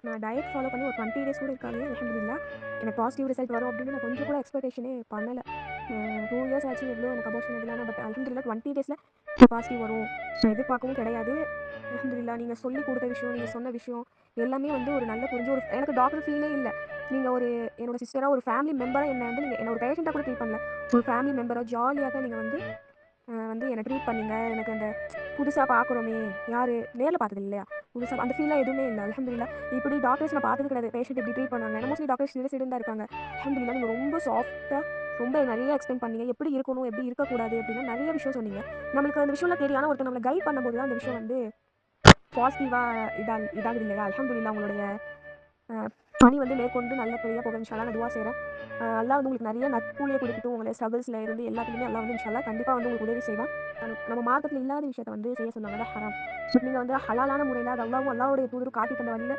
நான் diet follow பண்ணி ஒரு 20 டேஸ் கூட இருக்காது. அல்ஹம்துலில்லாஹ். எனக்கு பாசிட்டிவ் ரிசல்ட் வரும் அப்படின்னு நான் கொஞ்சம் கூட எக்ஸ்பெக்டேஷனே பண்ணல. 2 இயர்ஸ் ஆச்சு எவ்வளோ எனக்கு அபார்ஷன் இதெல்லாம். பட் அல்ஹம்துலில்லாஹ் 20 டேஸ்ல பாசிட்டிவ் வரும். நான் எதிர்பார்க்கவும் கிடையாது. அல்ஹம்துலில்லாஹ் நீங்க சொல்லிக் குடுத்த விஷயம், நீங்க சொன்ன விஷயம் எல்லாமே வந்து ஒரு நல்ல புரிஞ்சு ஒரு எனக்கு டாக்டர் ஃபீலே இல்ல. நீங்க ஒரு என்னோட சிஸ்டரா, ஒரு ஃபேமிலி மெம்பரா நீங்க என்ன ஒரு பேஷண்ட்டா கூட ட்ரீட் பண்ணல. ஒரு ஃபேமிலி மெம்பரா ஜாலியா தான் நீங்க வந்து என்ன ட்ரீட் பண்ணீங்க. எனக்கு அந்த புதுசா பார்க்குறோமே, யாரு நேர்ல பார்த்தது இல்லையா? புதுசா அந்த ஃபீல்லாம் எதுவுமே இல்ல. அல்ஹம்துலில்லாஹ். இப்படி டாக்டர்ஸ் நான் பார்த்தது கிடையாது. பேஷண்ட் இப்படி ட்ரீட் பண்ணுவாங்க. ஏன்னா மோஸ்ட்லி டாக்டர்ஸ் சிடு சிடுன்னு தான் இருப்பாங்க. அல்ஹம்துலில்லாஹ் நீங்க ரொம்ப சாஃப்ட்டா, ரொம்ப நிறைய எக்ஸ்பிளைன் பண்ணீங்க. எப்படி இருக்கணும், எப்படி இருக்கக்கூடாது அப்படின்னா நிறைய விஷயம் சொன்னீங்க. நம்மளுக்கு அந்த விஷயம்லாம் தெரியும். ஆனா ஒருத்தர் நம்மள கைட் பண்ணும்போது தான் அந்த விஷயம் வந்து பாசிட்டிவா இதாகுது இல்லையா? அல்ஹம்துலில்லாஹ் உங்களுடைய அ பணி வந்து மேற்கொண்டு நல்லபடியா போக இன்ஷா அல்லாஹ் நான் துவா செய்றேன். அல்லாஹ் வந்து உங்களுக்கு நிறைய நற்கூலிய குடுக்கட்டும். உங்கள ஸ்ட்ரகிள்ஸ்ல இருந்து எல்லாத்துலயுமே அல்லாஹ் வந்து இன்ஷா அல்லாஹ் கண்டிப்பா வந்து உங்களுக்கு உதவி செய்வான். நம்ம மார்க்கத்துல இல்லாத விஷயத்த வந்து செய்ய சொன்னாங்க. அது ஹராம். பட் நீங்க வந்து ஹலாலான முறையில அது அல்லாஹ்வும் அல்லாஹ்வுடைய தூதரும் காட்டி தந்த வழியில